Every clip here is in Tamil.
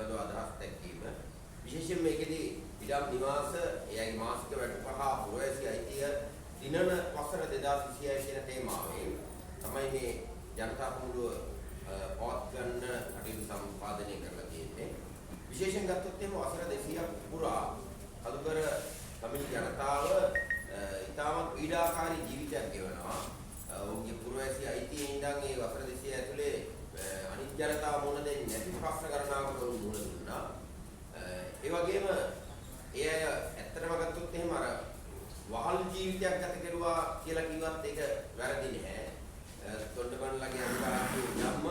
පිළිබඳව අදහස් දැක්වීම විශේෂයෙන් මේකෙදී ඉඩම් නිවාස එයගේ මාසික වැටුප හා පුරවැසි අයිතිය දිනන වසර 2026 කියන තේමාවෙන් තමයි මේ ජනතා කුළුව පවත්වන්න කටයුතු සම්පාදනය කරලා තියෙන්නේ. විශේෂයෙන් ගත්තොත් එහෙම වසර 200ක් පුරා අදුකර තමිල් ජනතාව ඉතාමත් පීඩාකාරී ජීවිතයක් ගෙවනවා. ඔවුන්ගේ පුරවැසි අයිතියෙන් ඉඳන් මේ වසර 200 ඇතුලේ අනිත් ජනතාව මොන දෙන්නේ නැති ප්‍රශ්න ගණනාවකට උන් මුහුණ දුන්නා. ඒ වගේම ඒ අය ඇත්තටම ගත්තොත් එහෙම අර වහල් ජීවිතයක් ගත කරුවා කියලා කිව්වත් ඒක වැරදි නෑ. තොණ්ඩමන්ලගේ අනුගාමී ධම්ම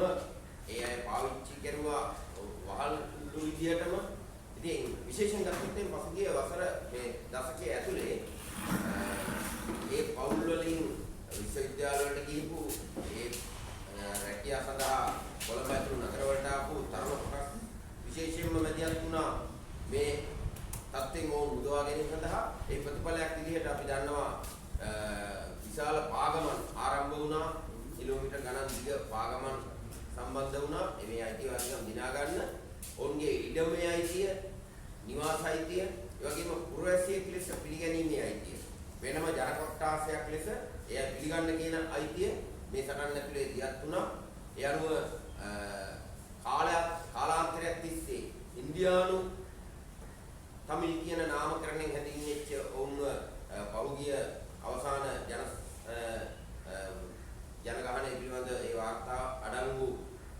ඒ අය පාවිච්චි කරුවා වහල් විදියටම. ඉතින් විශේෂයෙන් ගත්තොත් එහෙම පසුගිය වසර මේ දශකයේ ඇතුලේ ඒ පවුල් වලින් විශ්වවිද්‍යාල වලට ගිහපු ඒ රැකියාව සඳහා කොළඹ ඇතුළු නගර වලට ආපු තරුණ කොටස් විශේෂයෙන්ම මැදිහත් වුණා මේ තත්ත්වෙන් ඕන් මුදවා ගැනීම සඳහා. ඒ ප්‍රතිඵලයක් විදිහට අපි දන්නවා විශාල පාගමන් ආරම්භ වුණා. කිලෝමීටර් ගණන් දිග පාගමන් සම්බන්ධ වුණා. මේ අයිතිවාසිකම් දිනා ගන්න ඔවුන්ගේ ඉඩමේ අයිතිය, නිවාස අයිතිය, ඒ වගේම පුරවැසියෙක් ලෙස පිළිගැනීමේ අයිතිය, වෙනම ජන කොට්ටාසයක් ලෙස එය පිළිගන්න කියන අයිතිය මේ සටන් ඇතුලේ දියත් වුණා. ඒ අනුව කාලාන්තරයක් තිස්සේ ඉන්දියානු තමිල් කියන නාමකරණයෙන් හැදින්වෙච්ච ඔවුන්ව පහුගිය අවසාන ජනගහනය පිළිබඳ ඒ වාර්තා අඩංගු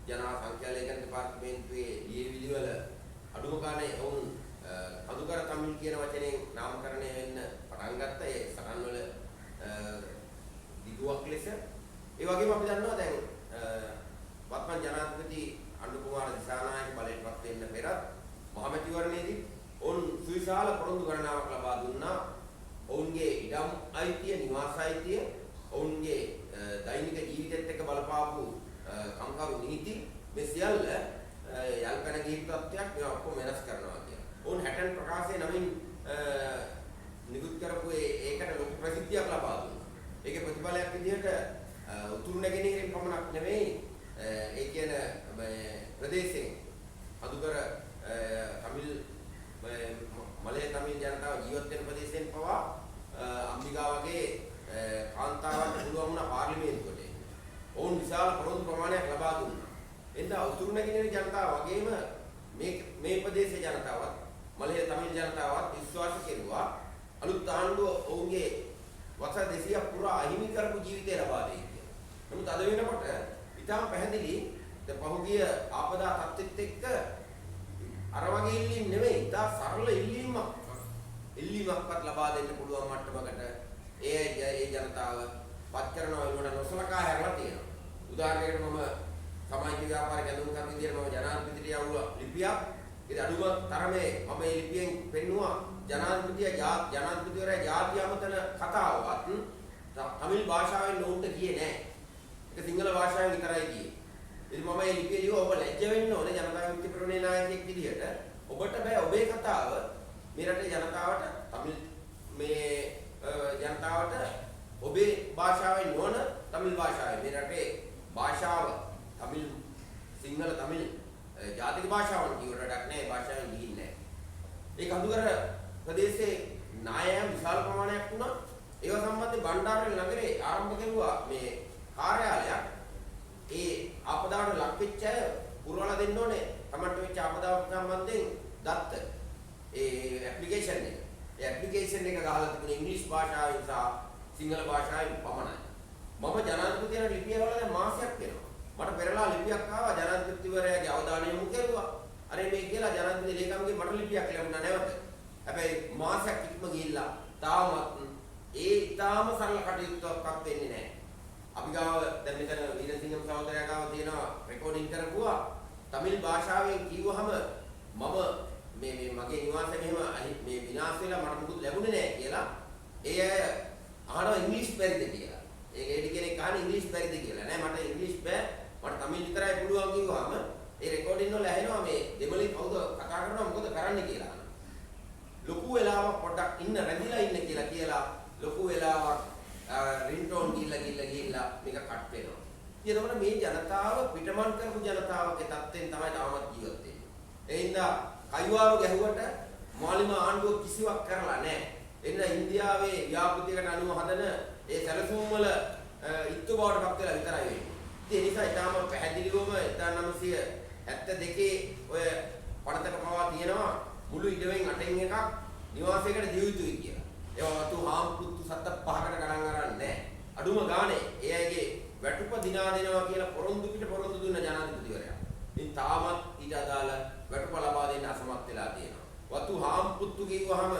ජනා සංඛ්‍යාලේඛන දෙපාර්තමේන්තුවේ ලියවිලිවල අඩුම ගානේ ඔවුන් අදුකර තමිල් කියන වචනයෙන් නාමකරණය වෙන්න පටන් ගත්ත ඒ සටන් වල දිගුවක් ලෙස. ඒ වගේම අපි දන්නවා දැන් වත්මන් ජනාධිපති අනුර කුමාර දිසානායක බලයටපත් වෙන්න පෙරත් මහමැතිවරණයේදී ඔවුන් සුවිශාල පොරොන්දු ගණනාවක් ලබා දුන්නා. ඔවුන්ගේ ඉඩම් අයිතිය, නිවාස අයිතිය, ඔවුන්ගේ දෛනික ජීවිතයත් එක්ක බලපාපු කම්කරු නීති මේ සියල්ල යල්පැන ගිහින් තත්ත්වයක් මේ ඔක්කොම වෙනස් කරනවා කියලා. ඔවුන් 60 ප්‍රකාශයේ නමින් නිකුත් කරපු ඒකට ලොකු ප්‍රසිද්ධියක් ලබා දුන්නා. ඒකේ ප්‍රතිඵලයක් විදිහට උතුරු නැගෙනහිරින් පමණක් නෙමෙයි ඒ කියන ප්‍රදේශයෙන් අදුකර තමිල් මලය තමිල් ජනතාව ජීවත් වෙන ප්‍රදේශයෙන් පවා අම්බිකා වගේ කාන්තාවන්ට පුළුවන් වුණා පාර්ලිමේන්තුවට එන්න. ඔවුන් විශාල පොරොන්දු ප්‍රමාණයක් ලබා දුන්නා. එතන උතුරු නැගෙනහිර ජනතාව වගේම මේ ප්‍රදේශයේ ජනතාවත් මලය තමිල් ජනතාවත් විශ්වාස කෙරුවා අලුත් ආණ්ඩුව ඔවුන්ගේ වසර 200ක් පුරා අහිමි කරපු ජීවිතය ලබා දෙයි කියලා. නමුත් අද වෙනකොට ඉතාම පැහැදිලි පහුගිය ආපදා තත්ත්වෙත් එක්ක අර වගේ ඉල්ලීම් නෙවෙයි, ඉතා සරල ඉල්ලීමක්වත් ලබා දෙන්න පුළුවන් මට්ටමකට ඒ ජනතාව පත් කරනවා. ඒකට නොසලකා හැරලා තියෙනවා. උදාහරණයකට මම සමාජික ව්‍යාපාර ගැඳුම් කරන විදිහට මම ජනාධිපතිට යවුවා ලිපියක්. ඒක අඩුම තරමේ මම මේ ලිපියෙන් පෙන්නුවා ජනාධිපතිවරයා ජාති අමතන කතාවවත් තමිල් භාෂාවෙන් නෝන්ට ගියේ නැහැ. ඒක සිංහල භාෂාවෙන් විතරයි ගියේ. ඉතින් මම මේ ලිපිය ලියුවා ඔබ ලැජ්ජ වෙන්න ඕනේ ජනතා විමුක්ති පෙරමුණේ නායකයෙක් විදිහට. ඔබට බෑ ඔබේ කතාව මේ රටේ ජනතාවට තමිල් මේ ජනතාවට ඔබේ භාෂාවෙන් නොවන තමිල් භාෂාවෙන් මේ රටේ භාෂාව තමිල් සිංහල තමිල් ජාතික භාෂාවන් කියවට වැඩක් නැහැ. භාෂාවෙන් ගිහින්නේ නැහැ. ඒක අඳුර ප්‍රදේශයේ නායකයන් විශාල ප්‍රමාණයක් වුණා. ඒව සම්බන්ධයෙන් බණ්ඩාරවැලි නගරේ ආරම්භ කෙරුවා මේ කාර්යාලයක්. ඒ ආපදාවට ලක් වෙච්ච අය පුරවලා දෙන්න ඕනේ. තමන්ට වෙච්ච ආපදාවට සම්බන්ධයෙන් දත්ත ඒ ඇප්ලිකේෂන් එක. ඒ ඇප්ලිකේෂන් එක ගහලා තිබුණේ ඉංග්‍රීසි භාෂාවෙන් සහ සිංහල භාෂාවෙන් පමණයි. මම ජනාධිපතිවරයාට ලිපිය වල දැන් මාසයක් වෙනවා. මට පෙරලා ලිපියක් ආවා ජනාධිපතිවරයාගේ අවධානය යොමු කරුවා. අනේ මේ කියලා ජනාධිපති ලේකම්ගේ මට ලිපියක් ලැබුණා නැවත. හැබැයි මාසයක් ඉක්ම ගිහිල්ලා තාමත් ඒ ඊටාම සරල කටයුත්තක්වත් වෙන්නේ නැහැ. අපි ගාව දැන් මෙතන වීරසිංහම් සහෝදරයා ගාව තියෙනවා රෙකෝඩින් කරපුවා. තමිල් භාෂාවෙන් කිව්වහම මම මේ මගේ නිවාසය මෙහෙම මේ විනාශ වෙලා මට මුකුත් ලැබුණේ නැහැ කියලා ඒ අය අහනවා ඉංග්‍රීසි බැරිද කියලා. ඒ ලේඩි කෙනෙක් අහන ඉංග්‍රීසි බැරිද කියලා. නෑ මට ඉංග්‍රීසි බෑ. මට තමිල් විතරයි පුළුවන් කිව්වහම ඒ රෙකෝඩින් වල ඇහෙනවා මේ දෙමළෙන් කවුද කතා කරනවා මොකද කරන්නේ කියලා. ලොකු වෙලාවක් පොඩ්ඩක් ඉන්න රැඳිලා ඉන්න කියලා ලොකු වෙලාවක් රින්ටෝන් ගිහිල්ලා මේක කට් වෙනවා. ඊළඟට මේ ජනතාව පිටමන් කරපු ජනතාවගේ තත්ත්වෙන් තමයි තාමත් ජීවත් වෙන්නේ. ඒ හින්දා කයිවාරු ගැහුවට මාලිම ආණ්ඩුව කිසිවක් කරලා නැහැ. එන්න ඉන්දියාවේ ව්‍යාපෘතියකට අනුව හදන ඒ සැලසුම් වල ඉත්තු බවට පත් වෙලා විතරයි වෙන්නේ. ඒ නිසා ඊටාම පැහැදිලිවම 1972 ඔය පනතක පවා තියෙනවා මුළු ඉඩවෙන් 8න් එකක් නිවාසයකට දිය යුතුයි කියලා. ඒවා වතු හාම්පුත්තු 75කට ගණන් අරන් නැහැ. අඩුම ගානේ ඒ අයගේ වැටුප දිනා දෙනවා කියලා පොරොන්දු පිට පොරොන්දු දුන්න ජනාධිපතිවරයා. ඉතින් තාමත් ඊට අදාළ වැටුප ලබා දෙන්න අසමත් වෙලා තියෙනවා. වතු හාම්පුත්තු කිව්වහම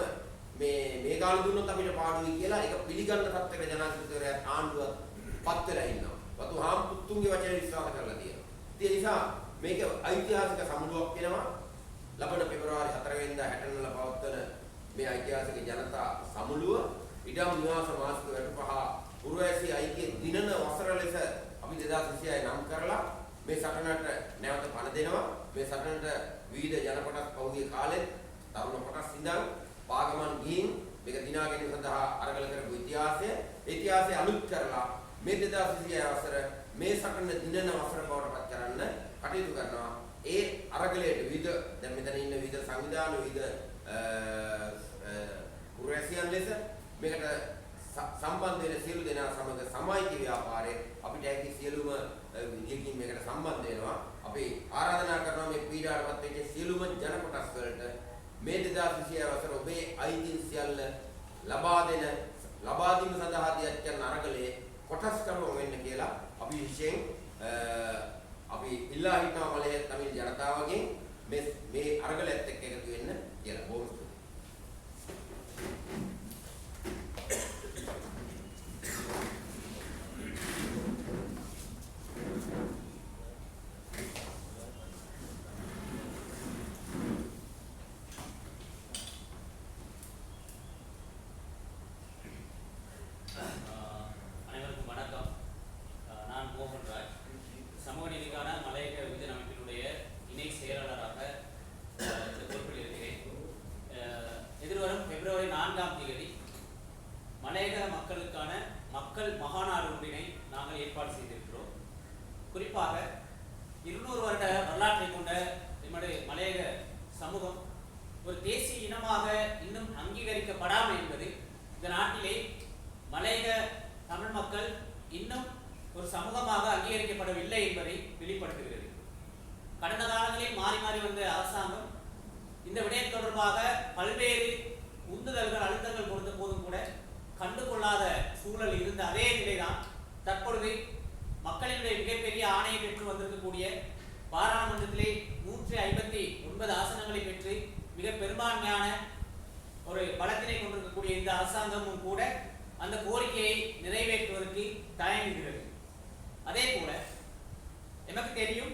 මේ ගාන දුන්නොත් අපිට පාඩුයි කියලා ඒක පිළිගන්න තත්ත්වයක ජනාධිපතිවරයා ආණ්ඩුව පත් වෙලා ඉන්නවා. වතු හාම්පුත්තුන්ගේ වචන විශ්වාස කරලා තියෙනවා. ඒ නිසා මේක ඓතිහාසික සමුළුවක් වෙනවා. ලබන පෙබරවාරි 4 වෙනිදා 60 පවත්වන මේ ඓතිහාසික ජනතා සමුළුව ඉඩම් නිවාස මාසික වැටුප පුරවැසි අයිතිය දිනන වසර ලෙස අපි 2026 නම් කරලා මේ සටනට නැවත පණ දෙනවා. මේ සටනට විවිධ ජන කොටස් පෞද්ගලික කාලෙත් තරුණ කොටස් ඉඳන් පාගමන් ගිහින් මේක දිනා ගැනීම සඳහා අරගල කරපු ඉතිහාසය අලුත් කරලා මේ 2026 වසර මේ සටන දිනන වසර බවට පත් කරන්න කටයුතු කරනවා. ඒ අරගලයට විවිධ දැන් මෙතන ඉන්න විවිධ සංවිධාන විවිධ පුරවැසියන් ලෙස මේකට සම්බන්ධ වෙන සියලු දෙනා සමග සමාජික ව්‍යාපාරයේ අපිට ඇති සියලුම විදියකින් මේකට සම්බන්ධ වෙනවා. අපි ආරාධනා කරනවා මේ පීඩාවටපත් වෙච්ච සියලුම ජන කොටස් වලට මේ 2026 වසර ඔබේ අයිතීන් සියල්ල ලබා දීම සඳහා දියත් කරන අරගලයේ කොටස්කරුවෝ වෙන්න කියලා අපි විශේෂයෙන් අපි ඉල්ලා හිටනවා මලේ තමිල් ජනතාවගෙන් මේ අරගලයත් එක්ක එකතු වෙන්න කියලා. බොහොම ස්තුතියි. குறிப்பாக 200 வருட வரலாற்றை கொண்ட நம்முடைய மலையக சமூகம் ஒரு தேசிய இனமாக இன்னும் அங்கீகரிக்கப்படாமல் என்பது இந்த நாட்டிலே மலையக தமிழ் மக்கள் இன்னும் ஒரு சமூகமாக அங்கீகரிக்கப்படவில்லை என்பதை வெளிப்படுத்துகிறது. கடந்த காலங்களில் மாறி மாறி வந்த அரசாங்கம் இந்த விடயம் தொடர்பாக பல்வேறு உந்துதல்கள் அழுத்தங்கள் கொடுத்த போதும் கூட கண்டுகொள்ளாத சூழல் இருந்த அதே நிலைதான் தற்பொழுது மக்களினுடைய மிகப்பெரிய ஆணையை பெற்று வந்திருக்கக்கூடிய பாராளுமன்றத்திலே 159 ஆசனங்களை பெற்று மிக பெரும்பான்மையான ஒரு பலத்தினை கொண்டிருக்கக்கூடிய இந்த அரசாங்கமும் கூட அந்த கோரிக்கையை நிறைவேற்றுவதற்கு தயங்குகிறது. அதே போல எமக்கு தெரியும்,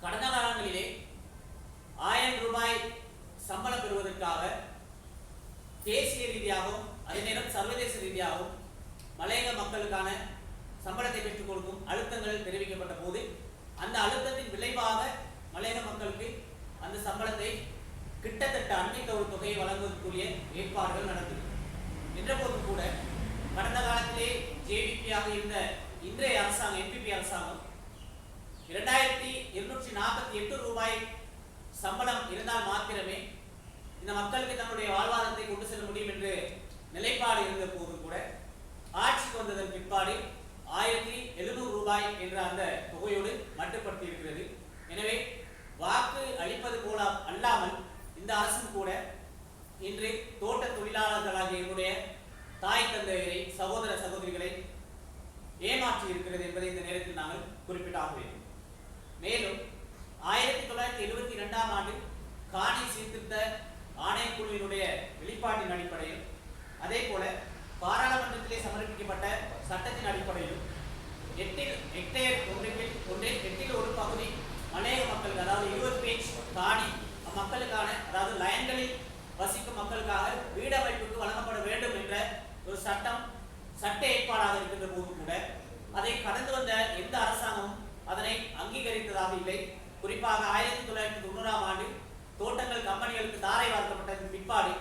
கடந்த காலங்களிலே 1000 ரூபாய் சம்பளம் பெறுவதற்காக தேசிய ரீதியாகவும் அதே நேரம் சர்வதேச ரீதியாகவும் மலையக மக்களுக்கான சம்பளத்தை பெற்றுக் கொடுக்கும் அழுத்தங்கள் தெரிவிக்கப்பட்ட போது அந்த அழுத்தத்தின் விளைவாக மலையக மக்களுக்கு அந்த சம்பளத்தை கிட்டத்தட்ட அண்மித்த ஒரு தொகையை வழங்குவதற்குரிய ஏற்பாடுகள் நடந்தது. என்ற போதும் கூட கடந்த காலத்திலே ஜேவிபியாக இருந்த இன்றைய அரசாங்கம் என்பிபி அரசாங்கம் 2248 ரூபாய் சம்பளம் இருந்தால் மாத்திரமே இந்த மக்களுக்கு தன்னுடைய வாழ்வாதாரத்தை கொண்டு செல்ல முடியும் என்று நிலைப்பாடு இருந்த போதும் கூட ஆட்சிக்கு வந்ததன் பிற்பாடு 1700 ரூபாய் என்ற அந்த தொகையோடு மட்டுப்படுத்தி இருக்கிறது. எனவே வாக்கு அளிப்பது போல அல்லாமல் இந்த அரசும் கூட இன்று தோட்ட தொழிலாளர்களாகிய என்னுடைய தாய் தந்தையரை சகோதர சகோதரிகளை ஏமாற்றி இருக்கிறது என்பதை இந்த நேரத்தில் நாங்கள் குறிப்பிட்டாக வேண்டும். மேலும் 1972ஆம் ஆண்டு காணி சீர்திருத்த ஆணைக்குழுவினுடைய வெளிப்பாட்டின் அடிப்படையில் அதே போல பாராளுமன்றத்திலே சமர்ப்பிக்கப்பட்ட சட்டத்தின் அடிப்படையில் 8 ஹெக்டேர் ஒன்றில் ஒரு பகுதி மலையக மக்களுக்கு, அதாவது 20 பேஜ் காணி மக்களுக்கான, அதாவது லயன்களில் வசிக்கும் மக்களுக்காக வீடமைப்புக்கு வழங்கப்பட வேண்டும் என்ற ஒரு சட்ட ஏற்பாடாக இருக்கின்ற போது கூட அதை கடந்து வந்த எந்த அரசாங்கமும் அதனை அங்கீகரித்ததாக இல்லை. குறிப்பாக 1990ஆம் ஆண்டு தோட்டங்கள் கம்பெனிகளுக்கு தாரை வார்க்கப்பட்ட பிற்பாடு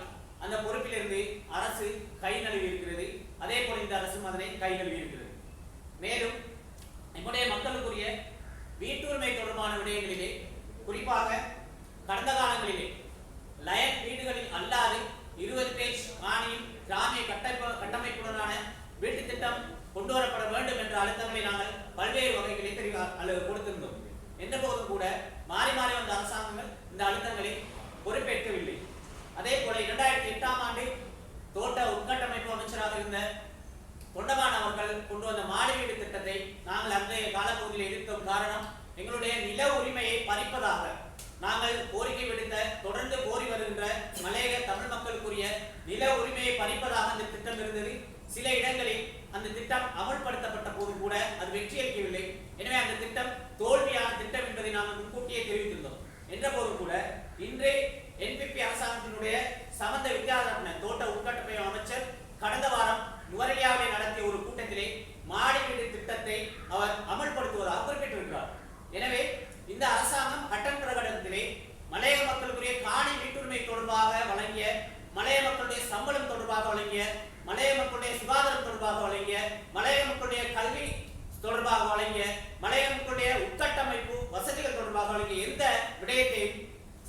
அந்த பொறுப்பிலிருந்து அரசு கை நழுவி இருக்கிறது. அதே போல இந்த அரசும் அதனை கை நழுவி இருக்கிறது. மேலும் நம்முடைய மக்களுக்குரிய வீட்டுரிமை தொடர்பான விடயங்களிலே குறிப்பாக கடந்த காலங்களிலே லயன் வீடுகளில் அல்லாது 20 பேஜ் காணியில் கிராமிய கட்டமைப்புடனான வீட்டு திட்டம் கொண்டு வரப்பட வேண்டும் என்ற அழுத்தங்களை நாங்கள் பல்வேறு வகைகளை கொடுத்திருந்தோம். என்ற போதும் கூட மாறி மாறி வந்த அரசாங்கங்கள் இந்த அழுத்தங்களை பொறுப்பேற்கவில்லை. அதே போல 2008ஆம் ஆண்டு தோட்ட உட்கட்டமைப்பு அமைச்சராக இருந்த தொண்டமான் அவர்கள் கொண்டு வந்த மாடி வீடு திட்டத்தை நாங்கள் அன்றைய காலப்பகுதியில் எதிர்க்கும் காரணம் எங்களுடைய நில உரிமையை பறிப்பதாக நாங்கள் கோரிக்கை விடுத்த தொடர்ந்து கோரி வருகின்ற மலையக தமிழ் மக்களுக்குரிய நில உரிமையை பறிப்பதாக அந்த திட்டம் இருந்தது. சில இடங்களில் அந்த திட்டம் அமல்படுத்தப்பட்ட போது கூட அது வெற்றியளிக்கவில்லை. எனவே அந்த திட்டம் தோல்வியான திட்டம் என்பதை நாங்கள் முன்கூட்டியே தெரிவித்திருந்தோம். என்ற போது கூட இன்றே என்பிபி அரசாங்கத்தினுடைய சமந்த வித்யாரத்ன தோட்ட உட்கட்டமைப்பு அமைச்சர் கடந்த வாரம் நுவரெலியாவில் நடத்திய ஒரு கூட்டத்திலே மாடி வீடு திட்டத்தை அவர் அமல்படுத்துவதாக குறிப்பிட்டிருக்கிறார். எனவே இந்த அரசாங்கம் கட்டன் பிரகடனத்திலே மலையக மக்களுக்குரிய காணி வீட்டுரிமை தொடர்பாக வழங்கிய, மலையக மக்களுடைய சம்பளம் தொடர்பாக வழங்கிய, மலையக மக்களுடைய சுகாதாரம் தொடர்பாக வழங்கிய, மலையக மக்களுடைய கல்வி தொடர்பாக வழங்கிய, மலையக மக்களுடைய உட்கட்டமைப்பு வசதிகள் தொடர்பாக வழங்கிய எந்த விடயத்தையும்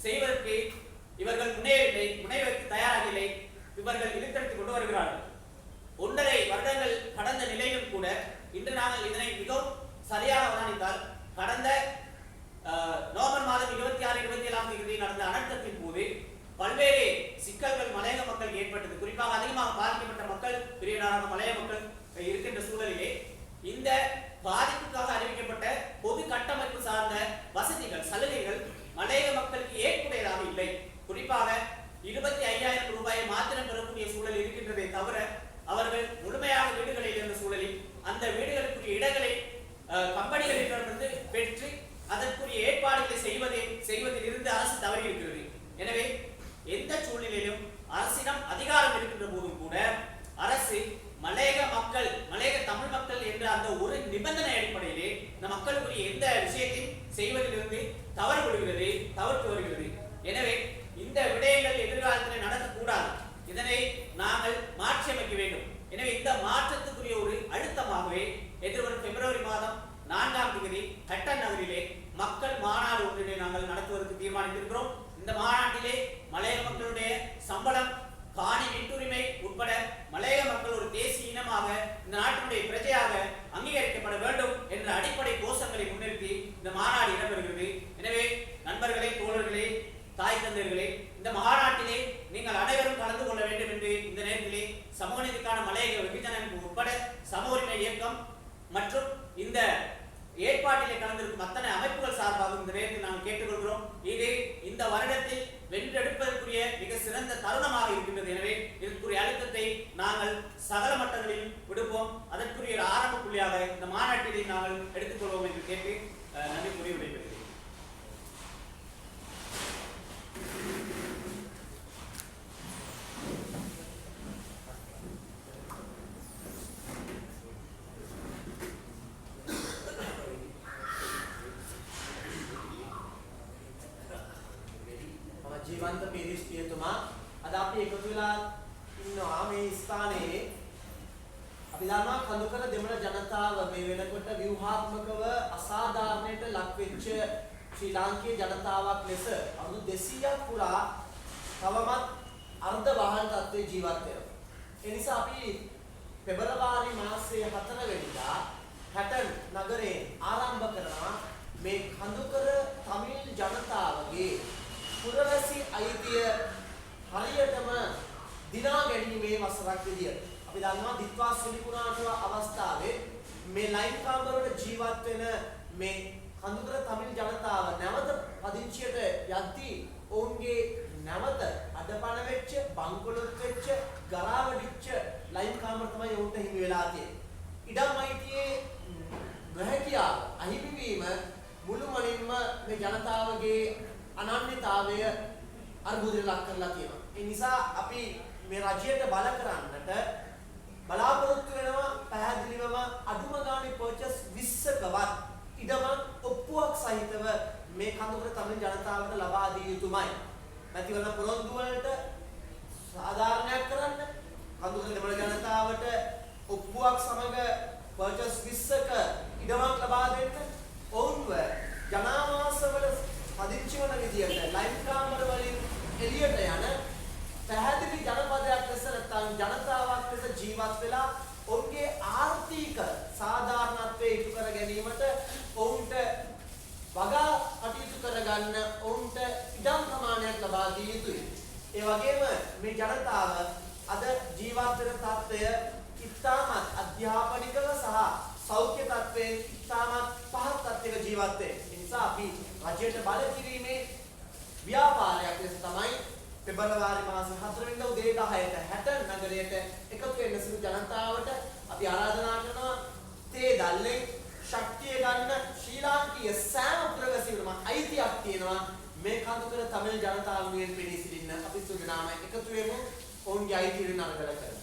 செய்வதற்கு இவர்கள் முனைவதற்கு தயாராகவில்லை. இவர்கள் இழுத்தெடுத்துக் கொண்டு வருகிறார்கள். 1.5 வருடங்கள் கடந்த நிலையிலும் கூட இன்று நாங்கள் இதனை மிகவும் சரியாக அவதானித்தால் கடந்த நவம்பர் மாதம் 26-27ஆம் தேதி நடந்த அனர்த்தத்தின் போது பல்வேறு சிக்கல்கள் மலையக மக்கள் ஏற்பட்டது. குறிப்பாக அதிகமாக பாதிக்கப்பட்ட மக்கள் பிரிவினராக மலையக மக்கள் இருக்கின்ற சூழலிலே இந்த பாதிப்புக்காக அறிவிக்கப்பட்ட பொது கட்டமைப்பு சார்ந்த வசதிகள் சலுகைகள் மலையக மக்களுக்கு ஏற்புடையதாக இல்லை. குறிப்பாக 25,000 ரூபாயை மாத்திரம் பெறக்கூடிய சூழல் இருக்கின்றதை தவிர அவர்கள் முழுமையாக வீடுகளில் இருந்த சூழலில் அந்த வீடுகளுக்குரிய இடங்களை கம்பெனிகளிடமிருந்து பெற்று அதற்குரிய ஏற்பாடுகளை செய்வதில் இருந்து அரசு தவறி இருக்கிறது. எனவே எந்த சூழ்நிலையிலும் அரசிடம் அதிகாரம் இருக்கின்ற போதும் கூட அரசு மலையக மக்கள், மலையக தமிழ் மக்கள் என்ற அந்த ஒரு நிபந்தனை அடிப்படையிலே இந்த மக்களுக்குரிய எந்த விஷயத்தையும் செய்வதிலிருந்து தவிர்த்து வருகிறது. எனவே இந்த விடயங்கள் எதிர்காலத்தில் நடக்கக்கூடாது. இதனை நாங்கள் மாற்றி அமைக்க வேண்டும். எனவே இந்த மாற்றத்துக்குரிய ஒரு அழுத்தமாகவே எதிர்வரும் பிப்ரவரி மாதம் 4ஆம் தேதி கட்டன் நகரிலே மக்கள் மாநாடு ஒன்றினை நாங்கள் நடத்துவதற்கு தீர்மானித்திருக்கிறோம். இந்த மாநாட்டிலே மலையக மக்களுடைய சம்பளம், காணி வீட்டுரிமை உட்பட மலையக மக்கள் ஒரு தேசிய இனமாக இந்த நாட்டினுடைய பிரஜையாக அங்கீகரிக்கப்பட வேண்டும் என்ற அடிப்படை கோஷங்களை முன்னிறுத்தி இந்த மாநாடு இடம்பெறுகிறது. எனவே நண்பர்களே, தோழர்களே, தாய் தந்தையர்களே, இந்த மாநாட்டிலே நீங்கள் அனைவரும் கலந்து கொள்ள வேண்டும் என்று இந்த நேரத்திலே சமூக நீதிக்கான மலையக வெகுஜன உட்பட சமூக உரிமை இயக்கம் மற்றும் இந்த ஏற்பாட்டிலே கலந்திருக்கும் அத்தனை அமைப்புகள் சார்பாக இந்த நேரத்தில் நாம் கேட்டுக்கொள்கிறோம். இது இந்த வருடத்தில் வென்றெடுப்பதற்குரிய மிக சிறந்த தருணமாக இருக்கின்றது. எனவே இதற்குரிய அழுத்தத்தை நாங்கள் சகல மட்டங்களில் விடுப்போம். அதற்குரிய ஒரு ஆரம்ப புள்ளியாக இந்த மாநாட்டிலே நாங்கள் எடுத்துக்கொள்வோம் என்று கேட்டு நன்றி கூறி விடைபெறுகிறேன். ජීවන්ත පිරිස් පියතුමා අද අපි එකතු වෙලා ඉන්නවා මේ ස්ථානයේ. අපි දන්නවා කඳුකර දෙමළ ජනතාව මේ වෙනකොට ව්‍යුහාත්මකව අසාධාරණයට ලක් වෙච්ච ශ්‍රී ලාංකේය ජනතාවක් ලෙස අවුරුදු 200ක් පුරා තවමත් අර්ධ වාහන තත්ත්වයේ ජීවත් වෙනවා. ඒ නිසා අපි පෙබරවාරි මාසයේ 4 වෙනිදා හැටන් නගරේ ආරම්භ කරනවා මේ කඳුකර තමිල් ජනතාවගේ පුරවැසි අයිතිය හරියටම දිනා ගැනීමේ වසරක් විදියට. අපි දන්නවා දිත්වා සුලිකුණාටුව අවස්ථාවේ මේ ලයින් කාමර වල ජීවත් වෙන මේ කඳුකර තමිල් ජනතාව නැවත පදිංචියට යද්දී ඔවුන්ගේ නැවත අඩපණ වෙච්ච, බංකොලොත් වෙච්ච, ගරාවඩිච්ච ලයින් කාමර තමයි ඔවුන්ට හිමි වෙලා තියෙන්නේ. ඉඩම් අයිතියේ නොහැකියාව අහිමි වීම මුළුමනින්ම මේ ජනතාවගේ අනන්‍යතාවය අර්බුදයට ලක් කරලා තියෙනවා. ඒ නිසා අපි මේ රජයට බල කරන්නට බලාපොරොත්තු වෙනවා පැහැදිලිවම අඩුම ගානේ පර්චස් 20කවත් ඉඩමක් ඔප්පුවක් සහිතව මේ කඳුකර තමිල් ජනතාවට ලබා දිය යුතුමයි. නැතිවම පොරොන්දු වලට සාධාරණයක් කරන්න කඳුකර දෙමළ ජනතාවට ඔප්පුවක් සමග පර්චස් 20ක ඉඩමක් ලබා දෙන්න ඔවුන්ව ජනාවාසවල පදිංචි වන විදියට ලයින් වගේම මේ ජනතාව අද ජීවත් වෙන තත්ත්වය ඉතාමත් අධ්‍යාපනිකව සහ සෞඛ්‍ය තත්ත්වයෙන් ඉතාමත් පහත් තත්ත්වයක ජීවත් වෙන්නේ. ඒ නිසා අපි රජයට බල කිරීමේ ව්‍යාපාරයක් ලෙස තමයි පෙබරවාරි මාස 4 වෙනිදා උදේ 10ට 60 නගරයට එකතු වෙන්න සිදු ජනතාවට අපි ආරාධනා කරනවා තේ දැල්ලේ ශක්තිය ගන්න ශ්‍රී ලාංකීය සෑම ප්‍රවැසියෙකුටම අයිතියක් තියෙනවා මේ කඳුකර තමිල් ජනතාව වෙනුවෙන් පෙනී සිටින්න අපි සුදුනාම එකතු වෙමු ඔවුන්ගේ අයිතිය වෙන අරගල කරමු.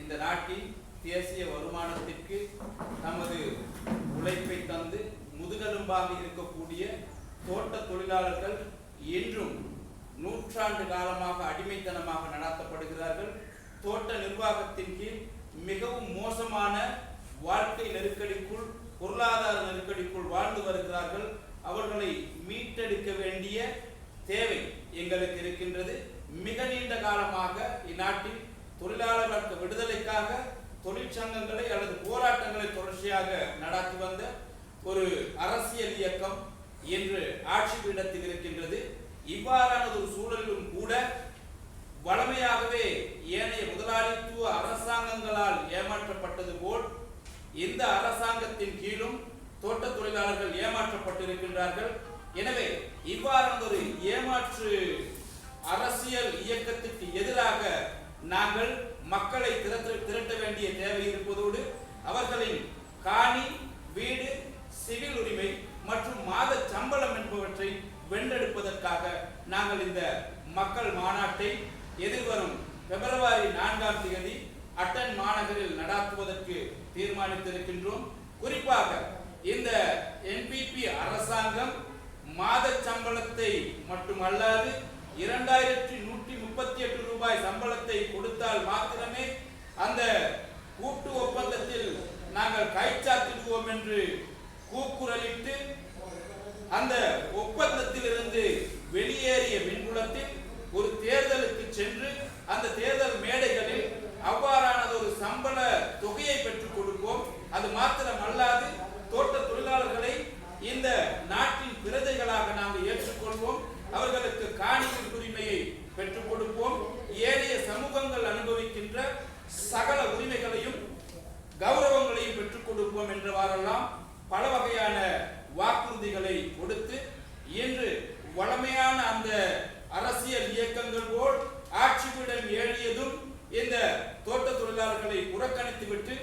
இந்த நாட்டில் தேசிய வருமானத்திற்கு நமது உழைப்பை தந்து முதுகெலும்பாக இருக்கக்கூடிய தோட்ட தொழிலாளர்கள் இன்றும் நூற்றாண்டு காலமாக அடிமைத்தனமாக நடத்தப்படுகிறார்கள். தோட்ட நிர்வாகத்தின் கீழ் மிகவும் மோசமான வாழ்க்கை நெருக்கடிக்குள் பொருளாதார நெருக்கடிக்குள் வாழ்ந்து வருகிறார்கள். அவர்களை மீட்டெடுக்க வேண்டிய தேவை எங்களுக்கு இருக்கின்றது. மிக நீண்ட காலமாக இந்நாட்டில் தொழிலாளர்களுக்கு விடுதலைக்காக தொழிற்சங்கங்களை அல்லது போராட்டங்களை தொடர்ச்சியாக நடத்தி வந்த ஒரு அரசியல் இயக்கம் இன்று ஆட்சி பீடத்தில் இருக்கின்றது. இவ்வாறான ஒரு சூழலிலும் கூட வளமையாகவே ஏனைய முதலாளித்துவ அரசாங்கங்களால் ஏமாற்றப்பட்டது போல் இந்த அரசாங்கத்தின் கீழும் தோட்ட தொழிலாளர்கள் ஏமாற்றப்பட்டிருக்கின்றார்கள். எனவே இவ்வாறான ஒரு ஏமாற்று அரசியல் இயக்கத்திற்கு எதிராக நாங்கள் மக்களை திரட்ட வேண்டிய தேவை இருப்பதோடு அவர்களின் காணி, வீடு, சிவில் உரிமை மற்றும் மாத சம்பளம் என்பவற்றை வென்றெடுப்பதற்காக நாங்கள் இந்த மக்கள் மாநாட்டை எதிர்வரும் பிப்ரவரி 4ஆம் தேதி அட்டன் மாநகரில் நடாத்துவதற்கு தீர்மானித்திருக்கின்றோம். குறிப்பாக இந்த NPP அரசாங்கம் மாத சம்பளத்தை மட்டுமல்லாது 2138 ரூபாய் சம்பளத்தை கொடுத்தால் மாத்திரமே அந்த கூட்டு ஒப்பந்தத்தில் நாங்கள் கைச்சாத்திடுவோம் என்று கூக்குரலிட்டு அந்த ஒப்பந்தத்தில் இருந்து வெளியேறிய மின்புலத்தில் ஒரு தேர்தலுக்கு சென்று அந்த தேர்தல் மேடைகளில் அவ்வாறான ஒரு சம்பள தொகையை பெற்றுக் கொடுப்போம். அது மாத்திரமல்லாது தோட்ட தொழிலாளர்களை இந்த நாட்டின் பிரஜைகளாக நாங்கள் ஏற்றுக்கொள்வோம். அவர்களுக்கு காணி உரிமையை பெற்றுக் கொடுப்போம். ஏனைய சமூகங்கள் அனுபவிக்கின்ற சகல உரிமைகளையும் கௌரவங்களையும் பெற்றுக் கொடுப்போம் என்றவாறெல்லாம் பல வகையான வாக்குறுதிகளை கொடுத்து இன்று வளமையான அந்த அரசியல் இயக்கங்கள் போல் ஆட்சியிடம் ஏறியதும் இந்த தோட்ட தொழிலாளர்களை புறக்கணித்துவிட்டு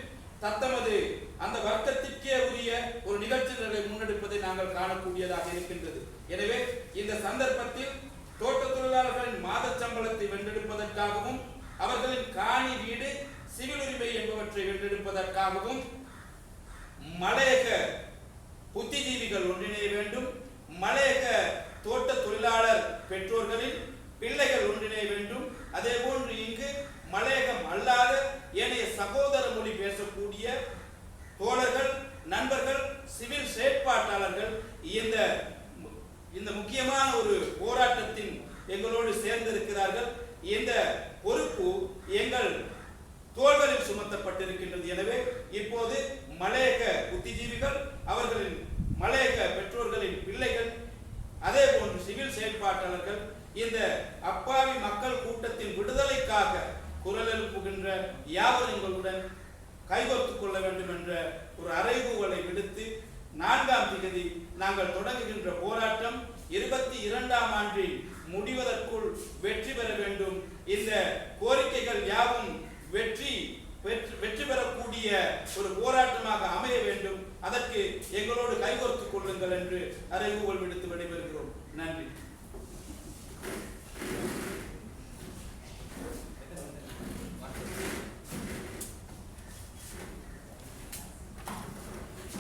தத்தமது அந்த வர்க்கத்திற்கே உரிய ஒரு நிகழ்ச்சிகளை முன்னெடுப்பதை நாங்கள் காணக்கூடியதாக இருக்கின்றது. எனவே இந்த சந்தர்ப்பத்தில் தோட்ட தொழிலாளர்களின் மாத சம்பளத்தை வென்றெடுப்பதற்காகவும் அவர்களின் காணி, வீடு, சிவில் உரிமை என்பவற்றை வென்றெடுப்பதற்காகவும் மலையக புத்திஜீவிகள் ஒன்றிணைய வேண்டும். மலையக தோட்ட தொழிலாளர் பெற்றோர்களின் பிள்ளைகள் ஒன்றிணைய வேண்டும். அதே போன்று இங்கு மலையகம் அல்லாத ஏனைய சகோதர மொழி பேசக்கூடிய தோழர்கள், நண்பர்கள், சிவில் செயற்பாட்டாளர்கள் இந்த முக்கியமான ஒரு போராட்டத்தின் எங்களோடு சேர்ந்திருக்கிறார்கள். இந்த பொறுப்பு எங்கள் தோள்களில் சுமத்தப்பட்டிருக்கின்றது. எனவே இப்போது மலையக புத்திஜீவிகள், அவர்களின் மலையக பெற்றோர்களின் பிள்ளைகள், அதே போன்று சிவில் செயற்பாட்டாளர்கள் இந்த அப்பாவி மக்கள் கூட்டத்தின் விடுதலைக்காக குரல் எழுப்புகின்ற யாவரும் எங்களுடன் கைகோர்த்துக் கொள்ள வேண்டும் என்ற ஒரு அறைகூவலை விடுத்து 4ஆம் தேதி நாங்கள் தொடங்குகின்ற போராட்டம் 22ஆம் ஆண்டில் முடிவதற்குள் வெற்றி பெற வேண்டும். இந்த கோரிக்கைகள் யாவும் வெற்றி பெறக்கூடிய ஒரு போராட்டமாக அமைய வேண்டும். அதற்கு எங்களோடு கைகோர்த்துக் கொள்ளுங்கள் என்று அறைகூவல் விடுத்து விடைபெறுகிறோம். நன்றி.